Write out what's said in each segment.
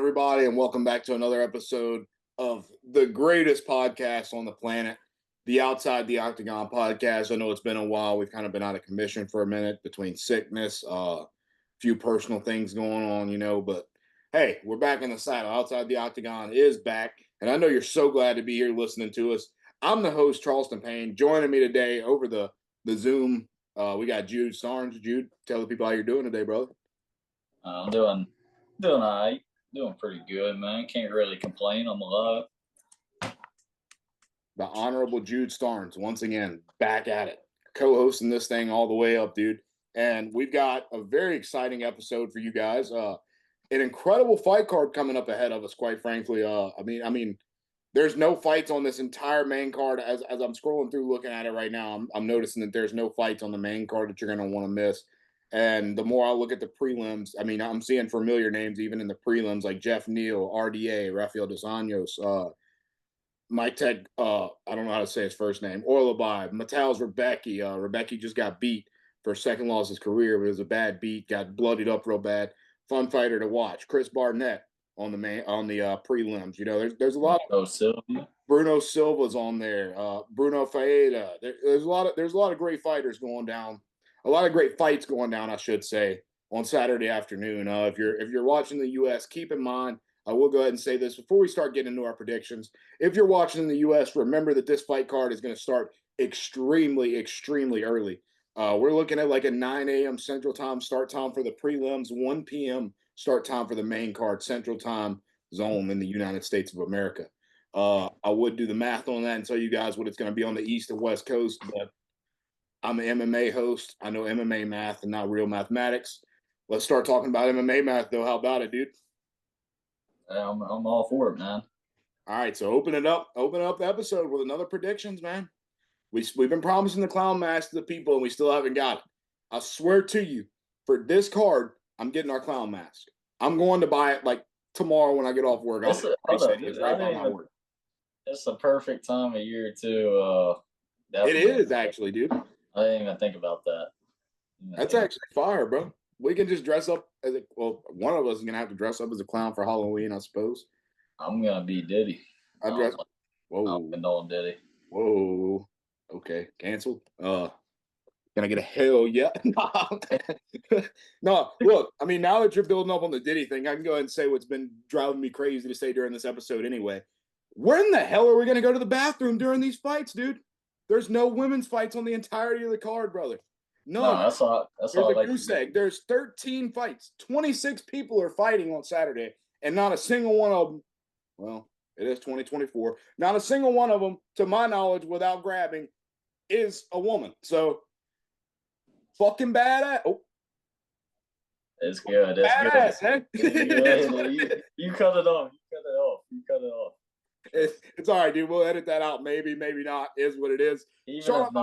everybody, and welcome back to another episode of the greatest podcast on the planet, the Outside the Octagon podcast. I know it's been a while. We've kind of been out of commission for a minute between sickness, a few personal things going on, but hey, we're back in the saddle. Outside the Octagon is back, and I know you're so glad to be here listening to us. I'm the host, Charleston Payne. Joining me today over the Zoom, we got Jude Starnes. Jude, tell the people how you're doing today, brother. I'm doing all right. Doing pretty good, man. Can't really complain. I'm alive. The Honorable Jude Starnes, once again, back at it, co-hosting this thing all the way up, dude. And we've got a very exciting episode for you guys. An incredible fight card coming up ahead of us, quite frankly. I mean, there's no fights on this entire main card. As I'm scrolling through looking at it right now, I'm noticing that there's no fights on the main card that you're going to want to miss. And the more I look at the prelims, I mean, I'm seeing familiar names even in the prelims like Jeff Neal, RDA, Rafael Dos Anjos, Mike Ted, I don't know how to say his first name, Orlabai, Mateusz Rebecki. Rebecki just got beat for his second loss of his career, but it was a bad beat, got bloodied up real bad. Fun fighter to watch. Chris Barnett on the prelims. There's a lot of Bruno Silva's on there. Bruno Faeda. There's a lot of great fighters going down. A lot of great fights going down, I should say, on Saturday afternoon. If you're watching the U.S., keep in mind, I will go ahead and say this before we start getting into our predictions. If you're watching in the U.S., remember that this fight card is going to start extremely, extremely early. We're looking at like a 9 a.m. Central Time start time for the prelims, 1 p.m. start time for the main card, Central Time zone in the United States of America. I would do the math on that and tell you guys what it's going to be on the East and West Coast, but I'm an MMA host. I know MMA math and not real mathematics. Let's start talking about MMA math, though. How about it, dude? I'm all for it, man. All right, so open up the episode with another predictions, man. We've been promising the clown mask to the people, and we still haven't got it. I swear to you, for this card, I'm getting our clown mask. I'm going to buy it like tomorrow when I get off work. It's the perfect time of year to. It is actually, dude. I didn't even think about that. That's actually fire, bro. We can just dress up as one of us is gonna have to dress up as a clown for Halloween, I suppose. I'm gonna be Diddy. Whoa. I'm going Diddy. Whoa. Okay. Canceled. Can I get a hell yeah? No, look, I mean, now that you're building up on the Diddy thing, I can go ahead and say what's been driving me crazy to say during this episode anyway. When the hell are we gonna go to the bathroom during these fights, dude? There's no women's fights on the entirety of the card, brother. No, that's all. There's a goose egg. There's 13 fights. 26 people are fighting on Saturday, and not a single one of them. Well, it is 2024. Not a single one of them, to my knowledge, without grabbing, is a woman. So, fucking badass. Oh, it's good. It's badass, good. You cut it off. It's all right, dude. We'll edit that out. Maybe not. Is what it is. Sharp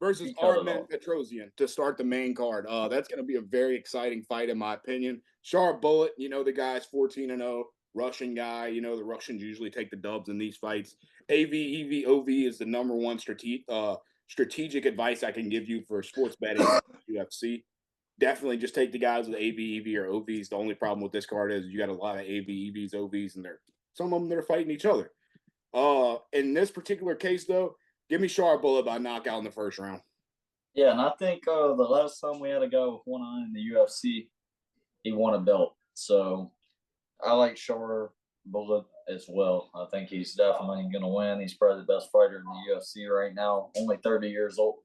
versus Armen Petrosian to start the main card. That's going to be a very exciting fight, in my opinion. Sharp Bullet, the guy's 14-0, Russian guy. The Russians usually take the dubs in these fights. AV, EV, OV is the number one strategic advice I can give you for sports betting in UFC. Definitely just take the guys with AV, EV, or OVs. The only problem with this card is you got a lot of AV, EVs, OVs, and some of them that are fighting each other. In this particular case, though, give me Sharp Bullet by knockout in the first round. Yeah, and I think the last time we had a guy with one eye in the UFC, he won a belt. So I like Sharp Bullet as well. I think he's definitely going to win. He's probably the best fighter in the UFC right now. Only 30 years old.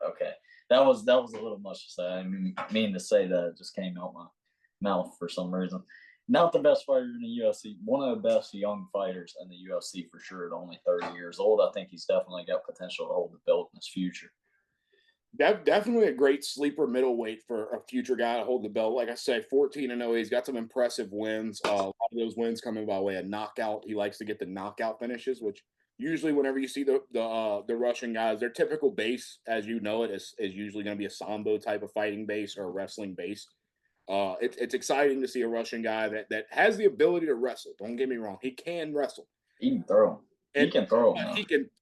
Okay. That was a little much to say. I mean to say that. It just came out my mouth for some reason. Not the best fighter in the UFC. One of the best young fighters in the UFC for sure. At only 30 years old, I think he's definitely got potential to hold the belt in his future. Definitely a great sleeper middleweight for a future guy to hold the belt. Like I say, 14-0. He's got some impressive wins. A lot of those wins coming by way of knockout. He likes to get the knockout finishes, which usually whenever you see the Russian guys, their typical base, as you know it, is usually going to be a sambo type of fighting base or a wrestling base. It's exciting to see a Russian guy that has the ability to wrestle. Don't get me wrong. He can wrestle. He can throw.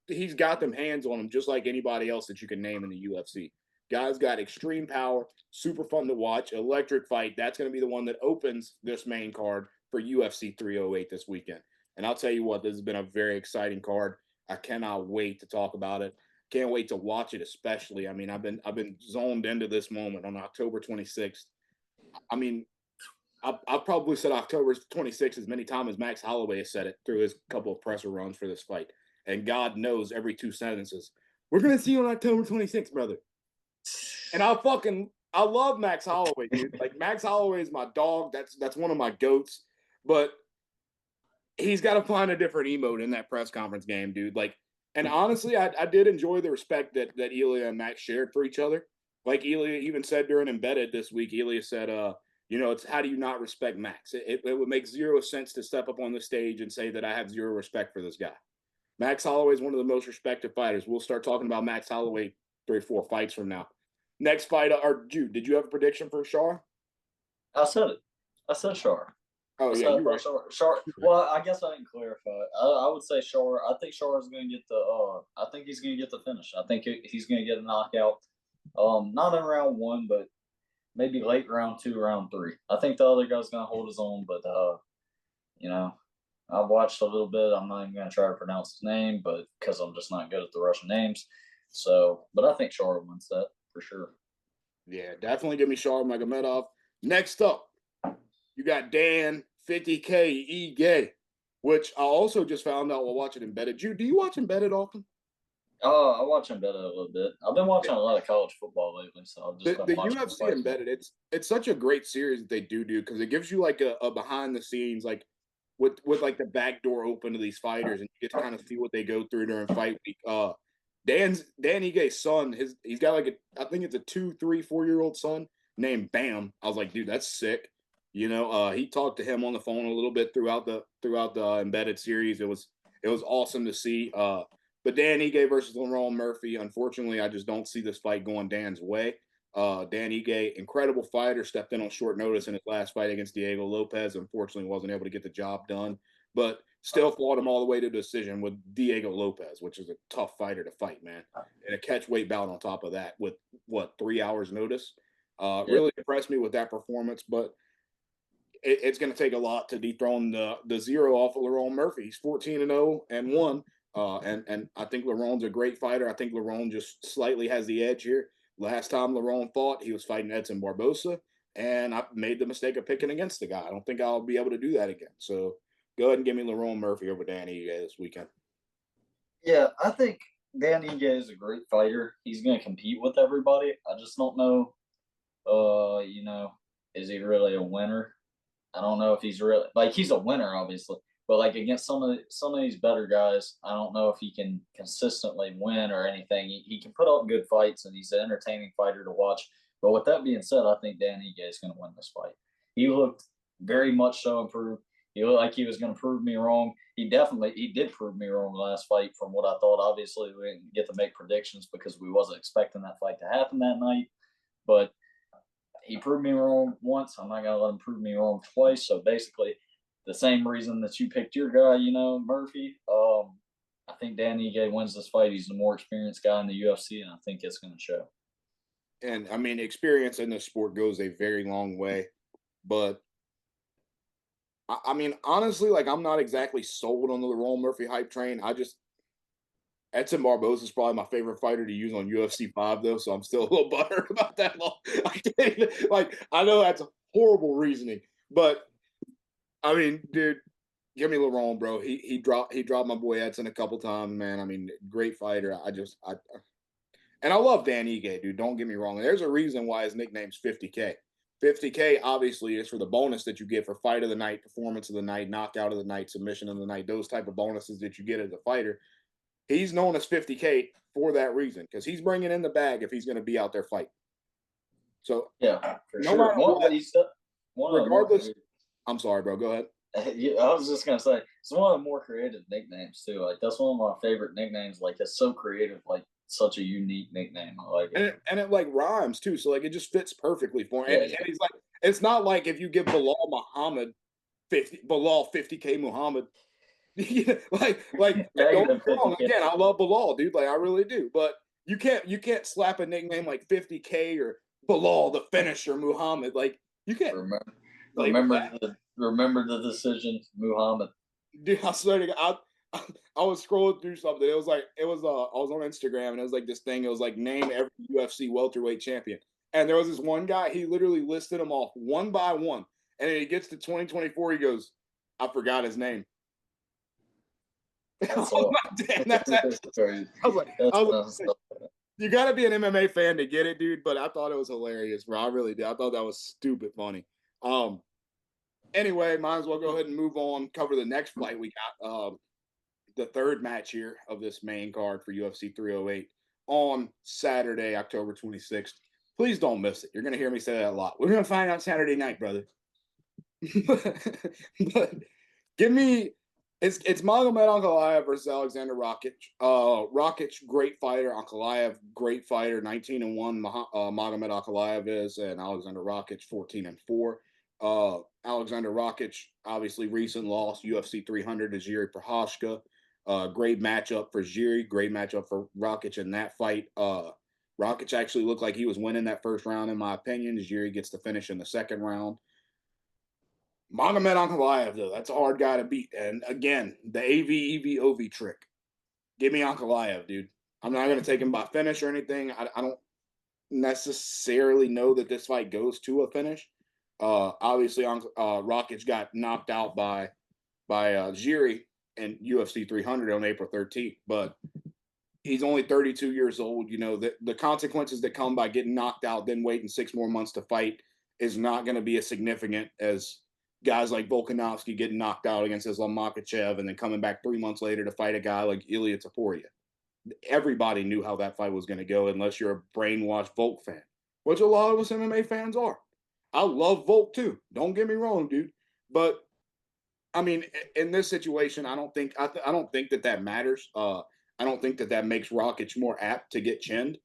He's got them hands on him just like anybody else that you can name in the UFC. Guy's got extreme power, super fun to watch, electric fight. That's going to be the one that opens this main card for UFC 308 this weekend. And I'll tell you what, this has been a very exciting card. I cannot wait to talk about it. Can't wait to watch it, especially. I mean, I've been zoned into this moment on October 26th. I mean, I've probably said October 26th as many times as Max Holloway has said it through his couple of presser runs for this fight. And God knows every two sentences, we're gonna see you on October 26th, brother. And I love Max Holloway, dude. Like Max Holloway is my dog. That's one of my goats. But he's got to find a different emote in that press conference game, dude. Like, and honestly, I did enjoy the respect that Elia and Max shared for each other. Like Elia even said during Embedded this week, Elia said, it's how do you not respect Max? It would make zero sense to step up on the stage and say that I have zero respect for this guy. Max Holloway is one of the most respected fighters. We'll start talking about Max Holloway 3 or 4 fights from now. Next fight, or Jude, did you have a prediction for Shar? I said it. I said Shar. Oh yeah, you're right. Shar. Well, I guess I didn't clarify. I would say Shar. I think Shar is going to get the. I think he's going to get the finish. I think he's going to get a knockout. Not in round 1, but maybe late round 2, round 3. I think the other guy's going to hold his own, but I've watched a little bit. I'm not even going to try to pronounce his name, but because I'm just not good at the Russian names. So, but I think Shar wins that for sure. Yeah, definitely give me Shar Magomedov. Next up, you got Dan 50K Ige, which I also just found out while watching Embedded. Jude, do you watch Embedded often? I watch Embedded a little bit. I've been watching a lot of college football lately, so I've just the UFC Embedded. It's such a great series that they do because it gives you like a behind the scenes, like with like the back door open to these fighters, and you get to kind of see what they go through during fight week. Dan Ige's son, he's got like I think it's a 2, 3, 4-year-old son named Bam. I was like, dude, that's sick. He talked to him on the phone a little bit throughout the Embedded series. It was awesome to see. But Dan Ige versus Lerone Murphy. Unfortunately, I just don't see this fight going Dan's way. Dan Ige, incredible fighter, stepped in on short notice in his last fight against Diego Lopez. Unfortunately, wasn't able to get the job done, but still fought him all the way to decision with Diego Lopez, which is a tough fighter to fight, man. And a catch weight bout on top of that with 3 hours notice. Really impressed me with that performance, but it's going to take a lot to dethrone the zero off of Lerone Murphy. He's 14-0 and 1. And I think Lerone's a great fighter. I think Lerone just slightly has the edge here. Last time Lerone fought, he was fighting Edson Barbosa, and I made the mistake of picking against the guy. I don't think I'll be able to do that again. So go ahead and give me Lerone Murphy over Danny Ige this weekend. Yeah, I think Danny Ige is a great fighter. He's going to compete with everybody. I just don't know, is he really a winner? I don't know if he's really he's a winner, obviously, but like against some of these better guys, I don't know if he can consistently win or anything. He can put up good fights, and he's an entertaining fighter to watch. But with that being said, I think Dan Ige is going to win this fight. He looked very much so improved. He looked like he was going to prove me wrong. He did prove me wrong the last fight from what I thought. Obviously, we didn't get to make predictions because we wasn't expecting that fight to happen that night. But he proved me wrong once. I'm not going to let him prove me wrong twice. So basically, the same reason that you picked your guy, Murphy. I think Dan Ige wins this fight. He's the more experienced guy in the UFC, and I think it's going to show. And I mean, experience in this sport goes a very long way. But I mean, honestly, I'm not exactly sold on the Lerone Murphy hype train. Edson Barbosa is probably my favorite fighter to use on UFC 5, though, so I'm still a little buttered about that. I know that's horrible reasoning, but I mean, dude, give me Lerone, bro. He dropped my boy Edson a couple times, man. I mean, great fighter. And I love Dan Ige, dude. Don't get me wrong. There's a reason why his nickname's 50K. 50K obviously is for the bonus that you get for fight of the night, performance of the night, knockout of the night, submission of the night, those type of bonuses that you get as a fighter. He's known as 50K for that reason because he's bringing in the bag if he's going to be out there fighting. So yeah, for sure. Regardless, I'm sorry, bro. Go ahead. I was just gonna say it's one of the more creative nicknames too. Like that's one of my favorite nicknames. Like it's so creative, like such a unique nickname. I like it. And it like rhymes too, so it just fits perfectly for him. And he's like, it's not like if you give Bilal Muhammad 50K Muhammad. Don't get me wrong. Again, I love Bilal, dude. I really do. But you can't slap a nickname like 50K or Bilal the finisher Muhammad. Like you can't Remember, label that. remember the decision, Muhammad. Dude, I swear to God, I was scrolling through something. I was on Instagram and it was like this thing. It was like name every UFC welterweight champion, and there was this one guy. He literally listed them off one by one, and then he gets to 2024. He goes, "I forgot his name." I That's was all. like, damn, that's actually. That's crazy. I was like, I That's was messed like, up. you got to be an MMA fan to get it, dude. But I thought it was hilarious, bro. I really did. I thought that was stupid funny. Um. Anyway, might as well go ahead and move on. Cover the next fight we got. The third match here of this main card for UFC 308 on Saturday, October 26th. Please don't miss it. You're going to hear me say that a lot. We're going to find out Saturday night, brother. But give me it's Magomed Ankalaev versus Alexander Rakic. Rakic, great fighter. Ankalaev, great fighter. 19-1. Magomed Ankalaev is, and Alexander Rakic 14-4. Alexander Rakic, obviously recent loss, UFC 300 to Jiri Prochazka. Great matchup for Jiri. Great matchup for Rakic in that fight. Rakic actually looked like he was winning that first round, in my opinion. Jiri gets the finish in the second round. Magomed Ankalaev, though, that's a hard guy to beat. And again, the AV trick. Give me Ankalaev, dude. I'm not going to take him by finish or anything. I don't necessarily know that this fight goes to a finish. Obviously, Rakic got knocked out by Jiri in UFC 300 on April 13th, but he's only 32 years old. You know, the consequences that come by getting knocked out, then waiting 6 more months to fight is not going to be as significant as guys like Volkanovski getting knocked out against Islam Makhachev and then coming back 3 months later to fight a guy like Ilia Topuria. Everybody knew how that fight was going to go unless you're a brainwashed Volk fan, which a lot of us MMA fans are. I love Volk too. Don't get me wrong, dude. But I mean, in this situation, I don't think that matters. I don't think that makes Rakic more apt to get chinned.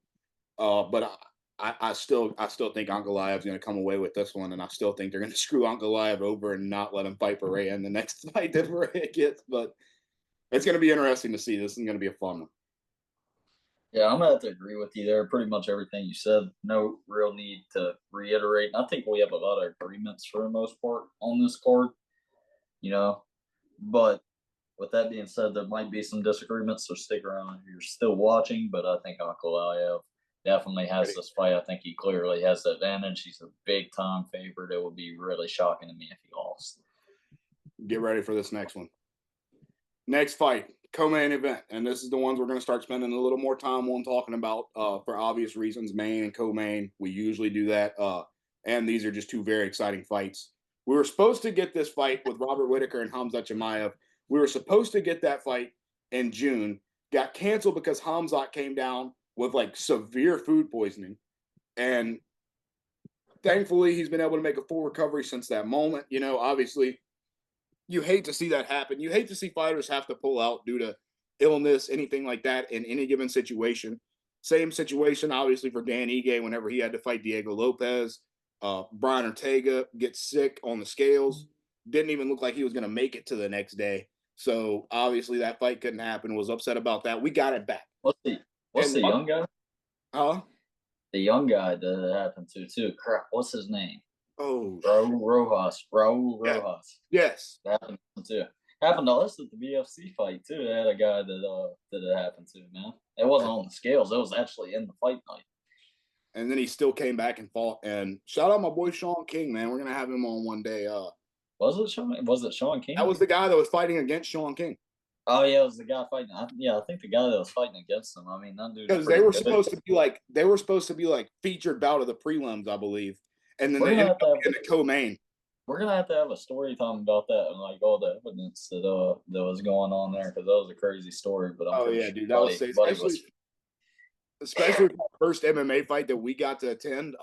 But I still think Ankalaev's going to come away with this one, and I still think they're going to screw Ankalaev over and not let him fight Pereira in the next fight that Pereira gets. But it's going to be interesting to see. This is going to be a fun one. Yeah, I'm gonna have to agree with you there. Pretty much everything you said. No real need to reiterate. I think we have a lot of agreements for the most part on this card. You know, but with that being said, there might be some disagreements, so stick around if you're still watching. But I think Uncle Ayev definitely has this fight. I think he clearly has the advantage. He's a big time favorite. It would be really shocking to me if he lost. Get ready for this next one. Next fight, co-main event, and this is the ones we're going to start spending a little more time on talking about for obvious reasons. Main and co-main, we usually do that, and these are just two very exciting fights. We were supposed to get this fight with Robert Whitaker and Hamzat Chimaev. We were supposed to get that fight in June. Got canceled because Hamzat came down with like severe food poisoning, and thankfully he's been able to make a full recovery since that moment. You know, obviously you hate to see that happen. You hate to see fighters have to pull out due to illness, anything like that in any given situation. Same situation, obviously, for Dan Ige whenever he had to fight Diego Lopez. Brian Ortega gets sick on the scales. Didn't even look like he was going to make it to the next day. So obviously that fight couldn't happen. Was upset about that. We got it back. What's the young guy? The young guy that it happened to too. Crap, what's his name? Oh, Raul Rojas. Raul yeah. Rojas. Yes. That happened too. Happened to us at the BFC fight too. They had a guy that it happened to, man. It wasn't on the scales. It was actually in the fight night. And then he still came back and fought. And shout out my boy Sean King, man. We're gonna have him on one day. Was it Sean? Was it Sean King? That was the guy that was fighting against Sean King. Oh yeah, it was the guy fighting. I think the guy that was fighting against him. I mean, that dude. Because they were supposed to be like featured bout of the prelims, I believe, and then they ended up in the co-main. We're gonna have to have a story talking about that and like all the evidence that was going on there because that was a crazy story. But I'm pretty sure dude, that was especially the first MMA fight that we got to attend.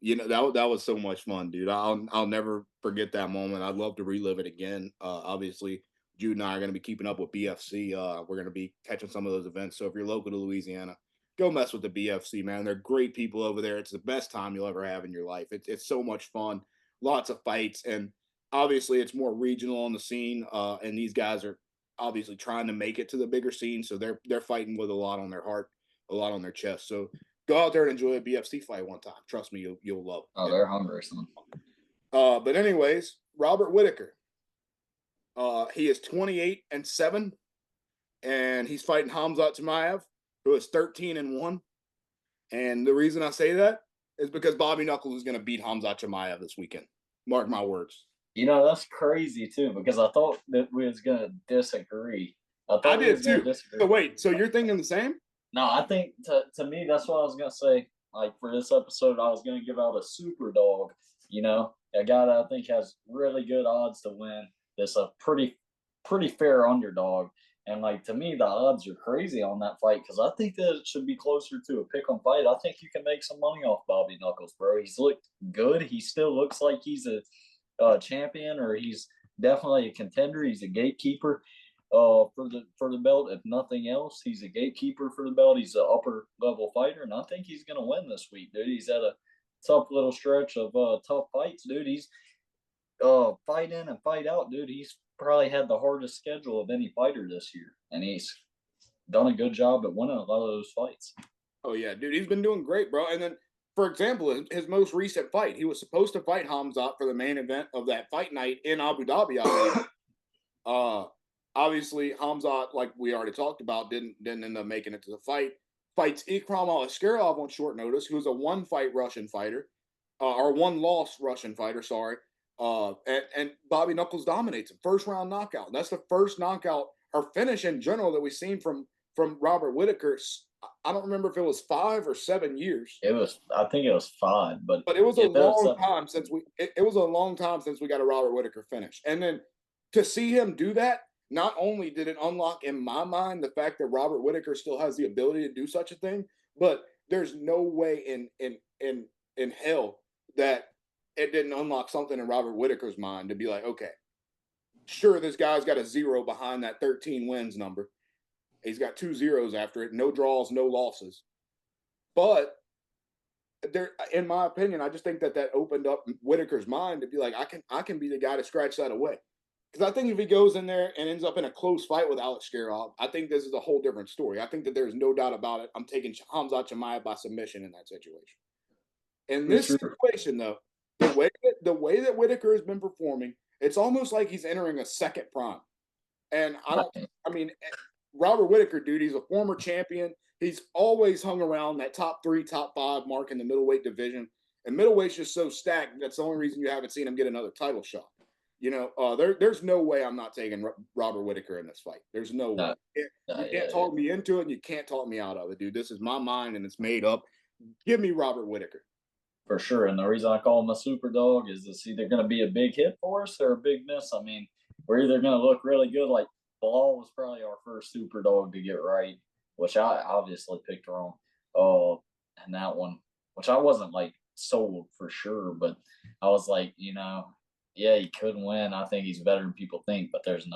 You know that was so much fun, dude. I'll never forget that moment. I'd love to relive it again. Obviously, Jude and I are going to be keeping up with BFC. We're going to be catching some of those events. So if you're local to Louisiana, go mess with the BFC, man. They're great people over there. It's the best time you'll ever have in your life. It's so much fun. Lots of fights, and obviously it's more regional on the scene. And these guys are obviously trying to make it to the bigger scene, so they're fighting with a lot on their heart. a lot on their chest. So go out there and enjoy a BFC fight one time. Trust me, you'll love it. Oh, they're hungry, son. But anyways, Robert Whitaker. He is 28-7, and he's fighting Khamzat Chimaev, who is 13-1. And the reason I say that is because Bobby Knuckles is going to beat Khamzat Chimaev this weekend. Mark my words. That's crazy too, because I thought that we was gonna disagree. I did too. So wait, so you're thinking the same? No, I think to me that's what I was gonna say. Like for this episode, I was gonna give out a super dog. A guy that I think has really good odds to win. That's a pretty fair underdog. And like to me, the odds are crazy on that fight because I think that it should be closer to a pick 'em fight. I think you can make some money off Bobby Knuckles, bro. He's looked good. He still looks like he's a champion, or he's definitely a contender. He's a gatekeeper for the belt. If nothing else, he's a gatekeeper for the belt. He's an upper level fighter, and I think he's gonna win this week, dude. He's at a tough little stretch of tough fights, dude. He's fight in and fight out, dude. He's probably had the hardest schedule of any fighter this year, and he's done a good job at winning a lot of those fights. Oh yeah, dude, he's been doing great, bro. And then, for example, his most recent fight, he was supposed to fight Khamzat for the main event of that fight night in Abu Dhabi. Obviously, Khamzat, like we already talked about, didn't end up making it to the fight. Fights Ikram Aliskerov on short notice, who's a one-fight Russian fighter, or one-loss Russian fighter. Sorry. And Bobby Knuckles dominates him. First round knockout. That's the first knockout or finish in general that we've seen from Robert Whitaker. I don't remember if it was 5 or 7 years. I think it was 5, but it was a long time since it was a long time since we got a Robert Whitaker finish. And then to see him do that, not only did it unlock in my mind the fact that Robert Whitaker still has the ability to do such a thing, but there's no way in hell that it didn't unlock something in Robert Whitaker's mind to be like, okay, sure, this guy's got a 0 behind that 13 wins number. He's got 2 zeros after it, no draws, no losses. But there, in my opinion, I just think that opened up Whitaker's mind to be like, I can be the guy to scratch that away. Because I think if he goes in there and ends up in a close fight with Aliskerov, I think this is a whole different story. I think that there's no doubt about it. I'm taking Khamzat Chimaev by submission in that situation. In this situation, though, the way that Whitaker has been performing, it's almost like he's entering a second prime. And Robert Whitaker, dude, he's a former champion. He's always hung around that top 3, top 5 mark in the middleweight division. And middleweight's just so stacked. That's the only reason you haven't seen him get another title shot. There's no way I'm not taking Robert Whitaker in this fight. There's no way. You can't talk me into it, and you can't talk me out of it, dude. This is my mind, and it's made up. Give me Robert Whitaker. For sure. And the reason I call him a super dog is it's either going to be a big hit for us or a big miss. I mean, we're either going to look really good. Like Bilal was probably our first super dog to get right, which I obviously picked wrong. And that one, which I wasn't like sold for sure, but I was like, yeah, he could win. I think he's better than people think, but there's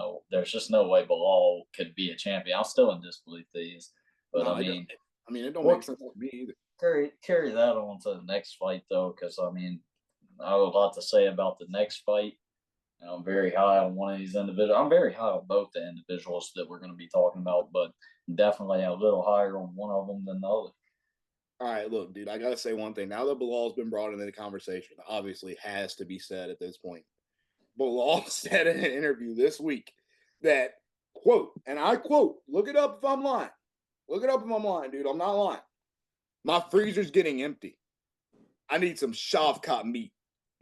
just no way Bilal could be a champion. I'm still in disbelief that he is. But no, it don't make sense to me either. Carry that on to the next fight though, because I have a lot to say about the next fight. I'm very high on one of these individuals. I'm very high on both the individuals that we're going to be talking about, but definitely a little higher on one of them than the other. All right, look, dude, I got to say one thing. Now that Bilal's been brought into the conversation, obviously has to be said at this point. Bilal said in an interview this week that, quote, and I quote, look it up if I'm lying. Look it up if I'm lying, dude. I'm not lying. My freezer's getting empty. I need some Shavkat meat.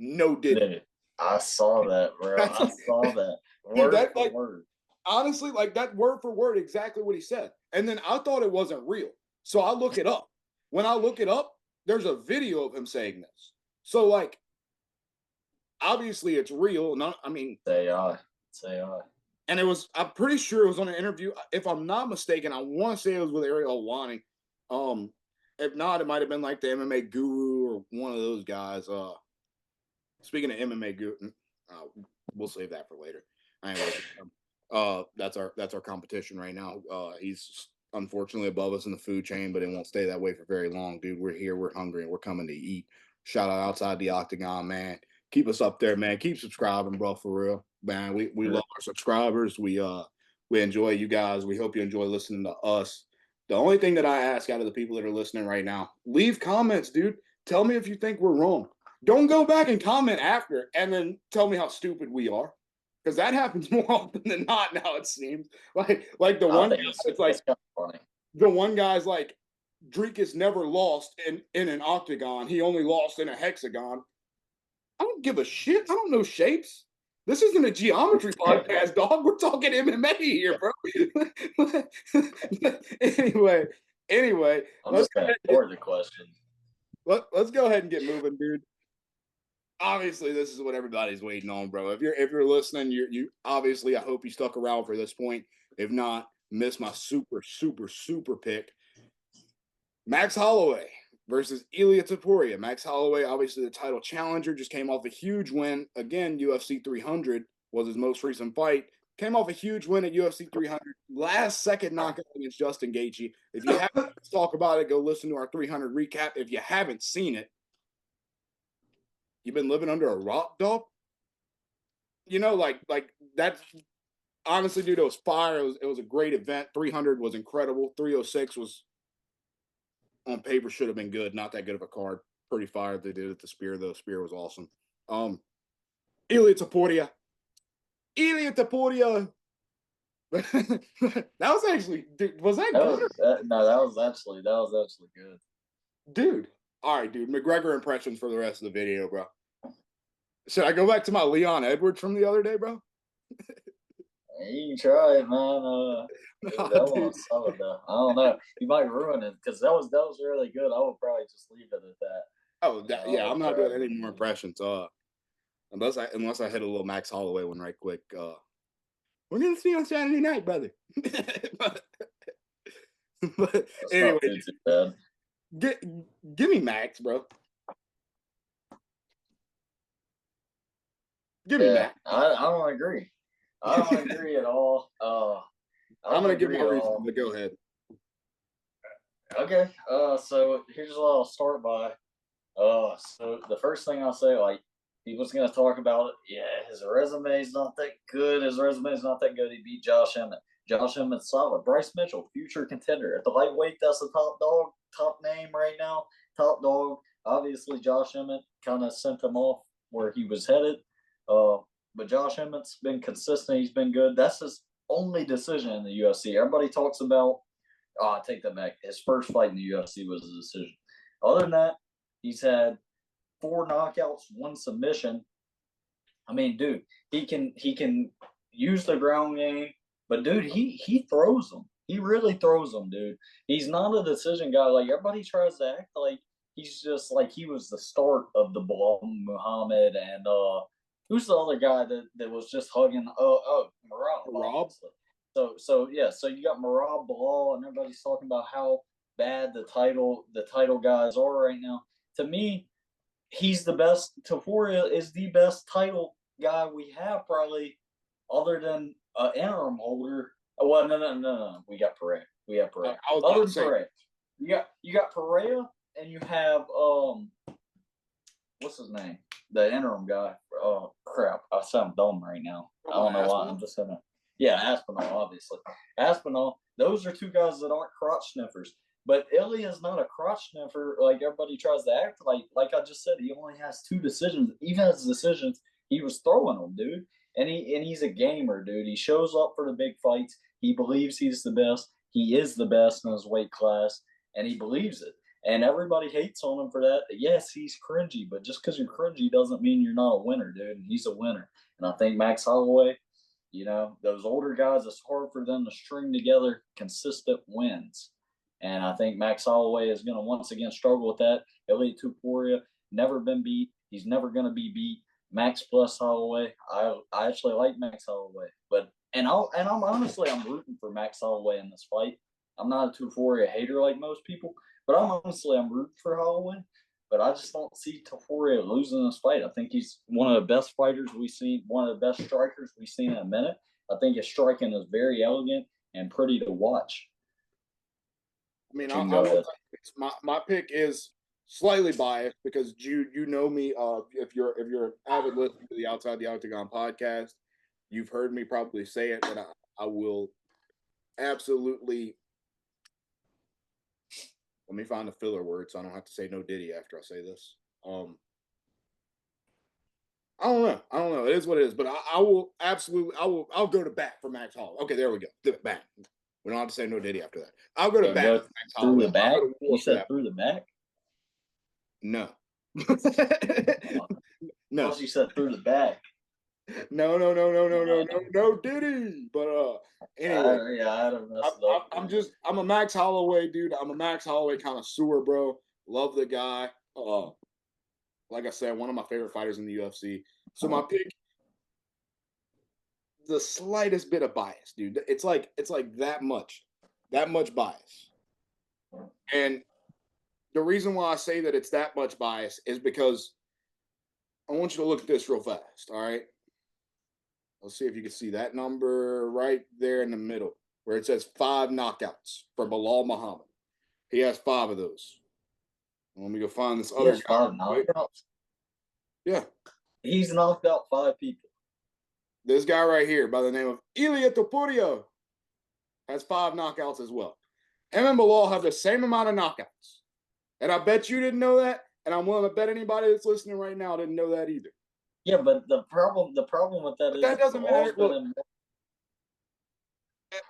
No didn't. I saw that, bro. I saw that. Word for word. Honestly, like that word for word, exactly what he said. And then I thought it wasn't real. So I look it up. When I look it up, there's a video of him saying this. So, like, obviously it's real. Say I. And I'm pretty sure it was on an interview. If I'm not mistaken, I want to say it was with Ariel Helwani. If not, it might have been like the MMA Guru or one of those guys. Speaking of MMA Guru, we'll save that for later. That's our competition right now. He's unfortunately above us in the food chain, but it won't stay that way for very long, dude. We're here, we're hungry, and we're coming to eat. Shout out Outside the Octagon, man. Keep us up there, man. Keep subscribing, bro, for real. Man, we love our subscribers. We enjoy you guys. We hope you enjoy listening to us. The only thing that I ask out of the people that are listening right now, leave comments, dude. Tell me if you think we're wrong. Don't go back and comment after and then tell me how stupid we are. Because that happens more often than not now, it seems. Like the one guy, it's like kind of funny. the one guy's like, Dricus never lost in an octagon. He only lost in a hexagon. I don't give a shit. I don't know shapes. This isn't a geometry podcast, dog. We're talking MMA here, bro. anyway, I'm just going to forward the question. Let's go ahead and get moving, dude. Obviously, this is what everybody's waiting on, bro. If you're listening, you obviously, I hope you stuck around for this point. If not, miss my super pick. Max Holloway versus Ilia Topuria. Max Holloway, obviously the title challenger, just came off a huge win. Again, UFC 300 was his most recent fight. Came off a huge win at UFC 300. Last second knockout against Justin Gaethje. If you haven't talk about it, go listen to our 300 recap. If you haven't seen it, you've been living under a rock, dog. You know, like that's honestly, dude, it was fire. It was a great event. 300 was incredible. 306 was on paper should have been good. Not that good of a card. Pretty fire they did at the Spear, though. Spear was awesome. Ilia Topuria. That was actually, dude, was that good? No, that was actually good. Dude. All right, dude. McGregor impressions for the rest of the video, bro. Should I go back to my Leon Edwards from the other day, bro? You can try it, man. That one's solid, though. I don't know. You might ruin it because that was really good. I would probably just leave it at that. Oh, yeah. I'm not doing any more impressions. Unless I hit a little Max Holloway one right quick. We're gonna see on Saturday night, brother. but anyway, give me Max, bro. Give me Max. I don't agree. I don't agree at all. I'm gonna give my reason, but go ahead. Okay. So here's what I'll start by. So the first thing I'll say, like, people's gonna talk about it. Yeah, his resume's not that good. He beat Josh Emmett. Josh Emmett's solid. Bryce Mitchell, future contender at the lightweight. That's the top dog, top name right now. Top dog. Obviously, Josh Emmett kind of sent him off where he was headed. But Josh Emmett's been consistent. He's been good. That's his only decision in the UFC. Everybody talks about. Oh, I take that back. His first fight in the UFC was a decision. Other than that, he's had 4 knockouts, 1 submission. I mean, dude, he can use the ground game, but dude, he throws them. He really throws them, dude. He's not a decision guy. Like everybody tries to act like he's just like he was the start of the Bilal Muhammad and who's the other guy that was just hugging Rob. So you got Marab, Bilal, and everybody's talking about how bad the title guys are right now. To me, he's the best. Topuria is the best title guy we have, probably, other than interim holder. Well, no. We got Pereira. Other than Pereira, you got Pereira, and you have what's his name? The interim guy. Oh crap! I sound dumb right now. I don't know why. I'm just gonna. Yeah, Aspinall, obviously. Aspinall. Those are 2 guys that aren't crotch sniffers. But Ilia is not a crotch sniffer like everybody tries to act like. Like I just said, he only has 2 decisions. Even his decisions, he was throwing them, dude. And he's a gamer, dude. He shows up for the big fights. He believes he's the best. He is the best in his weight class, and he believes it. And everybody hates on him for that. Yes, he's cringy, but just because you're cringy doesn't mean you're not a winner, dude. And he's a winner. And I think Max Holloway, those older guys, it's hard for them to string together consistent wins. And I think Max Holloway is going to once again struggle with that. Ilia Topuria, never been beat. He's never going to be beat. Max plus Holloway. I actually like Max Holloway, I'm rooting for Max Holloway in this fight. I'm not a Topuria hater like most people, but I'm rooting for Holloway. But I just don't see Topuria losing this fight. I think he's one of the best fighters we've seen, one of the best strikers we've seen in a minute. I think his striking is very elegant and pretty to watch. I mean, my pick is slightly biased because you know me. If you're an avid listener to the Outside the Octagon podcast, you've heard me probably say it, but I will absolutely Let me find the filler word so I don't have to say no Diddy after I say this. I don't know. I don't know. It is what it is. But I will absolutely. I'll go to bat for Max Holloway. Okay, there we go. Bang. We don't have to say no Diddy after that. I'll go to bat Go for Max through Holloway. the back. You said that. through the back. No. No. Plus, you said through the back. No, Diddy. But anyway, Yeah, I had to mess it up. I'm a Max Holloway dude. I'm a Max Holloway connoisseur, bro. Love the guy. Like I said, one of my favorite fighters in the UFC. So my pick, the slightest bit of bias, dude. It's like that much bias. And the reason why I say that it's that much bias is because I want you to look at this real fast. All right. Let's see if you can see that number right there in the middle where it says 5 knockouts for Bilal Muhammad. He has 5 of those. Let me go find this other guy. 5 knockouts. Yeah. He's knocked out 5 people. This guy right here by the name of Ilia Topuria has 5 knockouts as well. Him and Bilal have the same amount of knockouts. And I bet you didn't know that. And I'm willing to bet anybody that's listening right now didn't know that either. Yeah, but the problem with that is that doesn't matter. Look,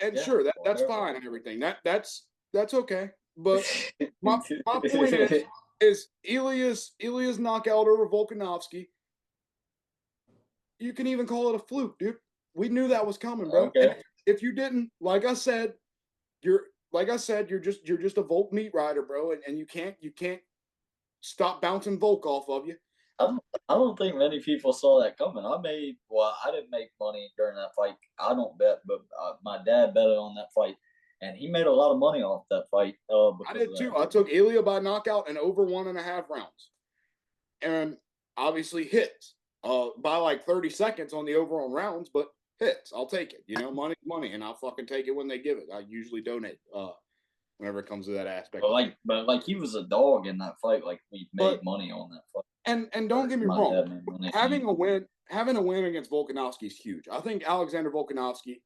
and yeah, sure, that's fine and everything. That's okay. But my point is Ilia's knockout over Volkanovski. You can even call it a fluke, dude. We knew that was coming, bro. Okay. And if you didn't, like I said, you're just a Volk meat rider, bro, and you can't stop bouncing Volk off of you. I don't think many people saw that coming. I didn't make money during that fight. I don't bet, but my dad betted on that fight, and he made a lot of money off that fight. I did too. I took Ilia by knockout and over 1.5 rounds, and obviously hits by like 30 seconds on the overall rounds, but hits. I'll take it. You know, money's money, and I'll fucking take it when they give it. I usually donate whenever it comes to that aspect. But he was a dog in that fight. Like we made money on that fight. And don't get me wrong, having a win against Volkanovski is huge. I think Alexander Volkanovski,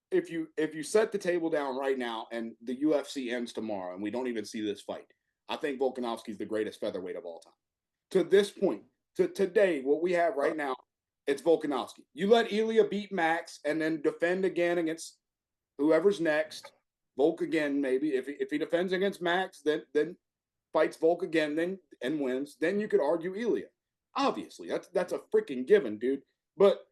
if you set the table down right now and the UFC ends tomorrow and we don't even see this fight, I think Volkanovski is the greatest featherweight of all time. To this point, to today, what we have right now, it's Volkanovski. You let Ilia beat Max and then defend again against whoever's next. Volk again, maybe. If he defends against Max, then fights Volk again, then and wins, then you could argue Ilia. Obviously, that's a freaking given, dude. But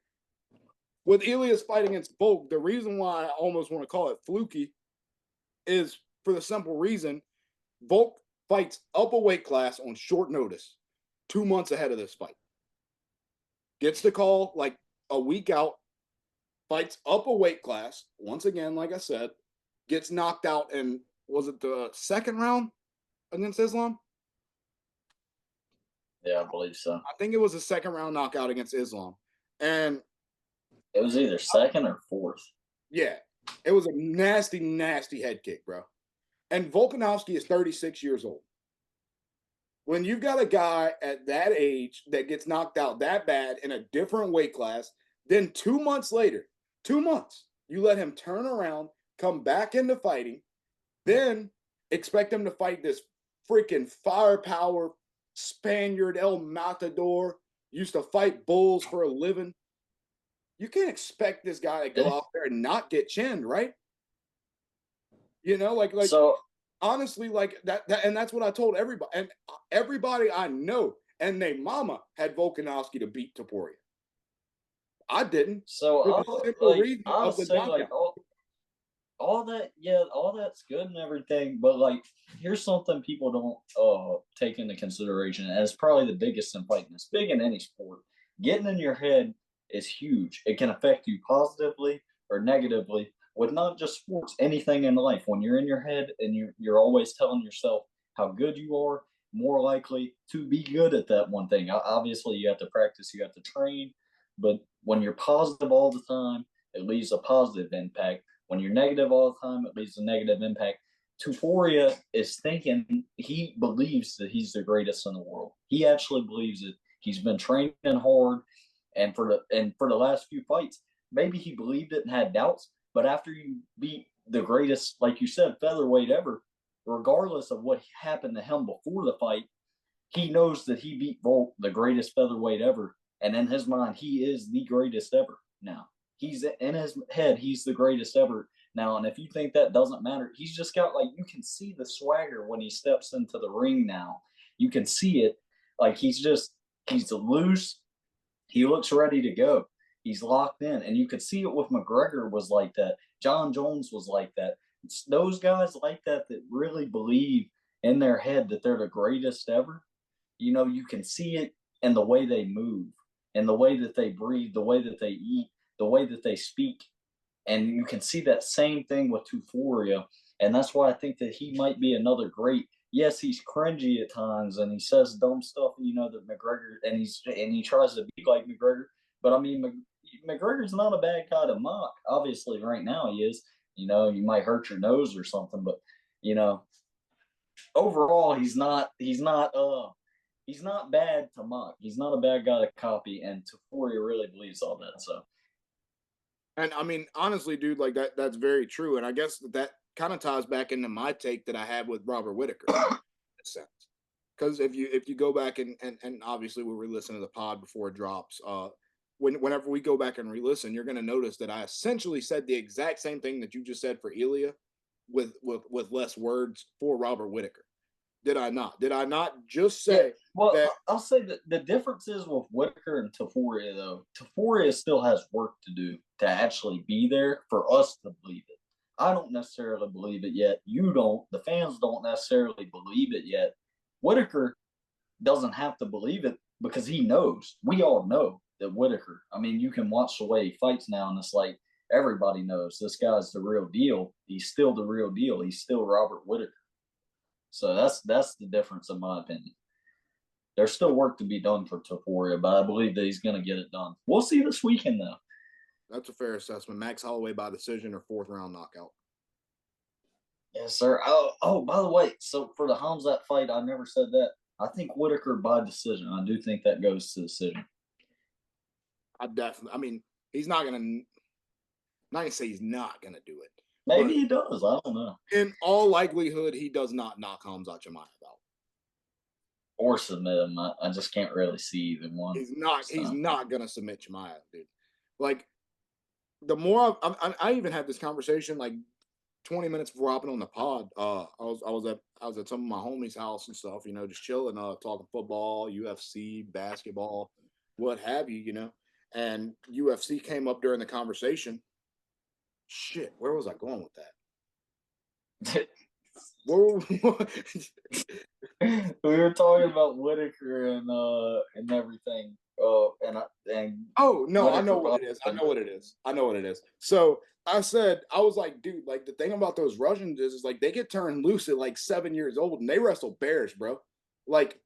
with Ilia's fight against Volk, the reason why I almost want to call it fluky is for the simple reason Volk fights up a weight class on short notice, 2 months ahead of this fight. Gets the call like a week out, fights up a weight class, once again, like I said, gets knocked out in, was it the second round against Islam? Yeah, I believe so. I think it was a second round knockout against Islam. And it was either second or fourth. Yeah. It was a nasty, nasty head kick, bro. And Volkanovski is 36 years old. When you've got a guy at that age that gets knocked out that bad in a different weight class, then 2 months later, 2 months, you let him turn around, come back into fighting, then expect him to fight this freaking firepower Spaniard El Matador, used to fight bulls for a living. You can't expect this guy to go out there and not get chinned, right? You know, like so honestly, like that and that's what I told everybody. And everybody I know and their mama had Volkanovski to beat Topuria. I didn't. So I was saying, like, all that, yeah, all that's good and everything, but like, here's something people don't take into consideration, and it's probably the biggest in fighting. It's big in any sport. Getting in your head is huge. It can affect you positively or negatively with not just sports, anything in life. When you're in your head and you're always telling yourself how good you are, more likely to be good at that one thing. Obviously, you have to practice, you have to train, but when you're positive all the time, it leaves a positive impact. When you're negative all the time, it leaves a negative impact. Topuria is thinking, he believes that he's the greatest in the world. He actually believes it. He's been training hard, and for the last few fights, maybe he believed it and had doubts. But after you beat the greatest, like you said, featherweight ever, regardless of what happened to him before the fight, he knows that he beat Volk, the greatest featherweight ever. And in his mind, he is the greatest ever now. He's in his head, he's the greatest ever now. And if you think that doesn't matter, he's just got like, you can see the swagger when he steps into the ring now. You can see it. Like he's loose. He looks ready to go. He's locked in. And you could see it with McGregor was like that. John Jones was like that. It's those guys like that that really believe in their head that they're the greatest ever. You know, you can see it in the way they move, in the way that they breathe, the way that they eat, the way that they speak. And you can see that same thing with Tuforia. And that's why I think that he might be another great. Yes, he's cringy at times and he says dumb stuff, you know, that McGregor and he tries to be like McGregor. But I mean, McGregor's not a bad guy to mock. Obviously, right now he is. You know, you might hurt your nose or something, but you know, overall he's not bad to mock. He's not a bad guy to copy, and Taforia really believes all that. So, And I mean, honestly, dude, like that's very true. And I guess that kind of ties back into my take that I had with Robert Whitaker in a sense. Because if you go back and obviously we were listening to the pod before it drops, whenever we go back and re-listen, you're going to notice that I essentially said the exact same thing that you just said for Elia, with less words for Robert Whitaker. Did I not? Did I not just say? yeah, well, that? I'll say that the difference is with Whitaker and Taforia, though. Taforia still has work to do to actually be there for us to believe it. I don't necessarily believe it yet. You don't. The fans don't necessarily believe it yet. Whitaker doesn't have to believe it because he knows. We all know that Whitaker. I mean, you can watch the way he fights now, and it's like everybody knows this guy's the real deal. He's still the real deal. He's still Robert Whitaker. So that's the difference, in my opinion. There's still work to be done for Taforia, but I believe that he's going to get it done. We'll see this weekend, though. That's a fair assessment. Max Holloway by decision or 4th-round knockout. Yes, sir. Oh, by the way, so for the Hamzat fight, I never said that. I think Whitaker by decision. I do think that goes to decision. I mean, he's not gonna. Not gonna say he's not gonna do it. Maybe he does. I don't know. In all likelihood, he does not knock Hamzat Chimaev out. Or submit him. I just can't really see either one. He's not. So. He's not gonna submit Chimaev, dude. Like the more I even had this conversation like 20 minutes before hopping on the pod. I was at some of my homies' house and stuff. You know, just chilling, talking football, UFC, basketball, what have you. You know, and UFC came up during the conversation. Shit, where was I going with that? We were talking about Whitaker and everything. Oh no, Whitaker, I know what it is. I know what it is. So I said, I was like, dude, like the thing about those Russians is like they get turned loose at like 7 years old and they wrestle bears, bro. Like,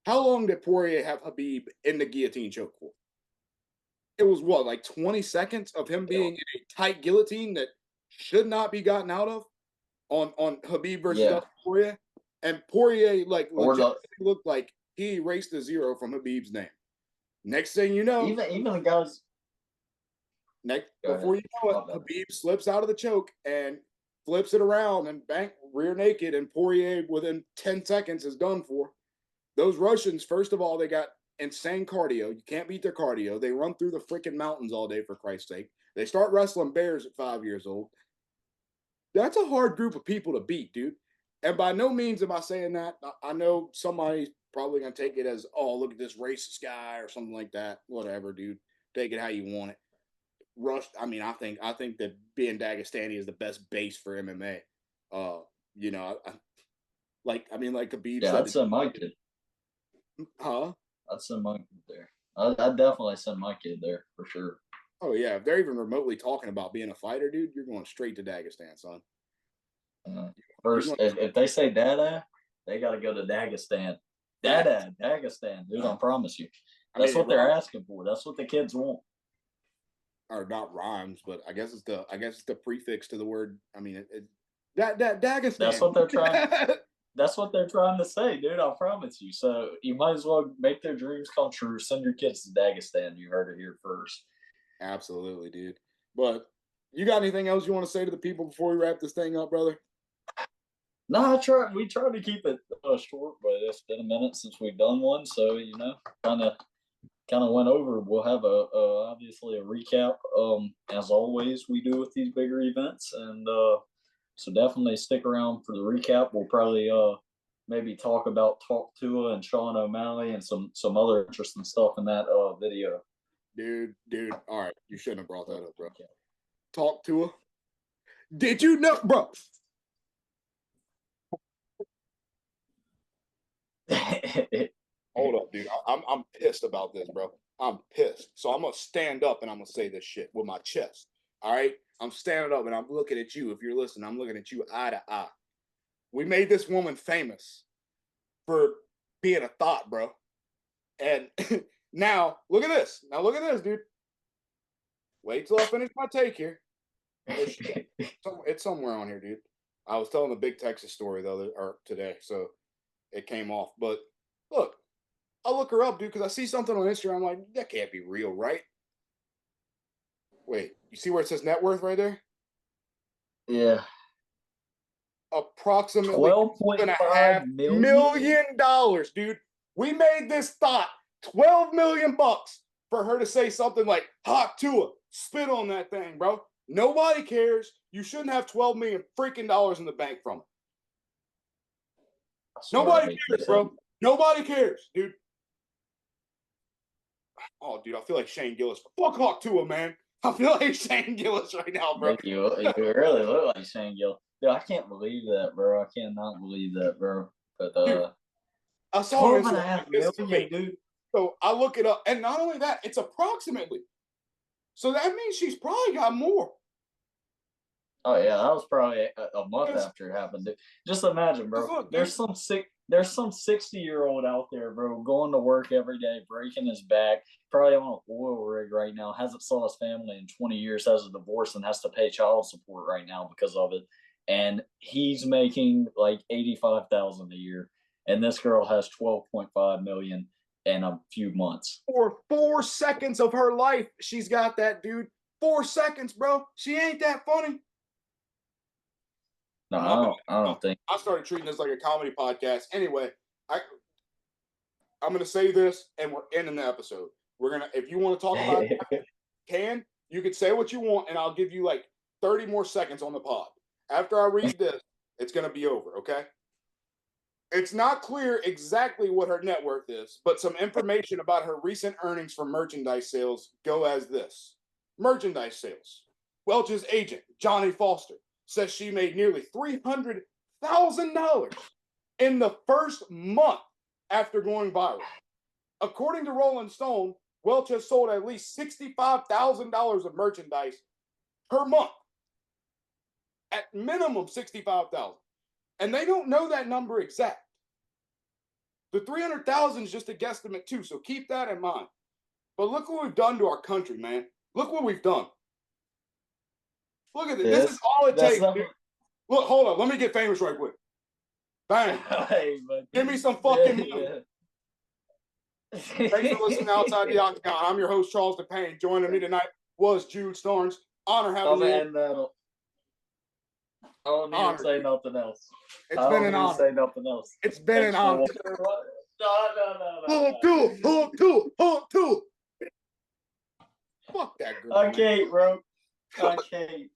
how long did Poirier have Khabib in the guillotine choke for? It was what, like 20 seconds of him being in a tight guillotine that should not be gotten out of on Khabib versus Poirier. And Poirier like looked like he erased the 0 from Khabib's name. Next thing you know, even the guys. Before you know it, Khabib slips out of the choke and flips it around and bang, rear naked, and Poirier within 10 seconds is done for. Those Russians, first of all, they got insane cardio. You can't beat their cardio. They run through the freaking mountains all day, for Christ's sake. They start wrestling bears at 5 years old. That's a hard group of people to beat, dude. And by no means am I saying that. I know somebody's probably going to take it as, oh, look at this racist guy or something like that. Whatever, dude. Take it how you want it. I mean, I think that being Dagestani is the best base for MMA. You know, like Khabib. Yeah, I'd send my kid. Huh? I'd send my kid there. I'd definitely send my kid there for sure. Oh yeah, if they're even remotely talking about being a fighter, dude, you're going straight to Dagestan, son. First, if they say Dada, they got to go to Dagestan. Dada, Dagestan, dude. I promise you. That's what they're asking for. That's what the kids want. Or not rhymes, but I guess it's the prefix to the word. I mean, Dagestan. That's what they're trying. That's what they're trying to say, dude. I promise you. So you might as well make their dreams come true. Send your kids to Dagestan. You heard it here first. Absolutely, dude. But you got anything else you want to say to the people before we wrap this thing up, brother? No, we tried to keep it short, but it's been a minute since we've done one, so kind of went over. We'll have obviously a recap, as always we do with these bigger events, and so definitely stick around for the recap. We'll probably maybe talk about Talk Tua and Sean O'Malley and some other interesting stuff in that video. Dude, all right, you shouldn't have brought that up, bro. Talk Tua. Did you know, bro? Hold up, dude. I'm pissed about this, bro. I'm pissed. So I'm gonna stand up and I'm gonna say this shit with my chest. All right. I'm standing up and I'm looking at you. If you're listening, I'm looking at you eye to eye. We made this woman famous for being a thought, bro. And now look at this. Now look at this, dude. Wait till I finish my take here. It's somewhere on here, dude. I was telling the big Texas story today, so it came off. But look, I look her up, dude, because I see something on Instagram. I'm like, that can't be real, right? Wait, you see where it says net worth right there? Yeah. Approximately $12.5 million, dude. We made this thought $12 million for her to say something like "Hawk Tua," spit on that thing, bro. Nobody cares. You shouldn't have $12 million freaking dollars in the bank from it. Nobody cares, bro. Nobody cares, dude. Oh, dude, I feel like Shane Gillis. Fuck Hawk Tua, man. I feel like Shane Gillis right now, bro. You really look like Shane Gillis. Dude, I can't believe that, bro. I cannot believe that, bro. But dude, I saw $12.5 million, dude. So I look it up, and not only that, it's approximately. So that means she's probably got more. Oh yeah, that was probably a month after it happened. Dude. Just imagine, bro. Look, there's some 60-year-old out there, bro, going to work every day, breaking his back, probably on an oil rig right now, hasn't saw his family in 20 years, has a divorce, and has to pay child support right now because of it. And he's making like $85,000 a year, and this girl has $12.5 million in a few months. For 4 seconds of her life, she's got that, dude. 4 seconds, bro. She ain't that funny. No, I don't think. I started treating this like a comedy podcast. Anyway, I'm gonna say this, and we're ending the episode. We're gonna, if you want to talk about it, you can say what you want, and I'll give you like 30 more seconds on the pod. After I read this, it's gonna be over. Okay. It's not clear exactly what her net worth is, but some information about her recent earnings from merchandise sales go as this. Merchandise sales. Welch's agent, Johnny Foster, says she made nearly $300,000 in the first month after going viral. According to Rolling Stone, Welch has sold at least $65,000 of merchandise per month. At minimum, $65,000. And they don't know that number exact. The $300,000 is just a guesstimate too, so keep that in mind. But look what we've done to our country, man. Look what we've done. Look at this. This is all it takes. Look, hold on. Let me get famous right quick. Bang. Hey, give me some fucking money. Thanks for listening to Outside the Octagon. I'm your host, Charles DePayne. Joining me tonight was Jude Starnes. Honor having you. I don't need to say nothing else. It's been an honor. Say nothing else. It's been an honor. No. Fuck that girl. I can't, bro. I can't.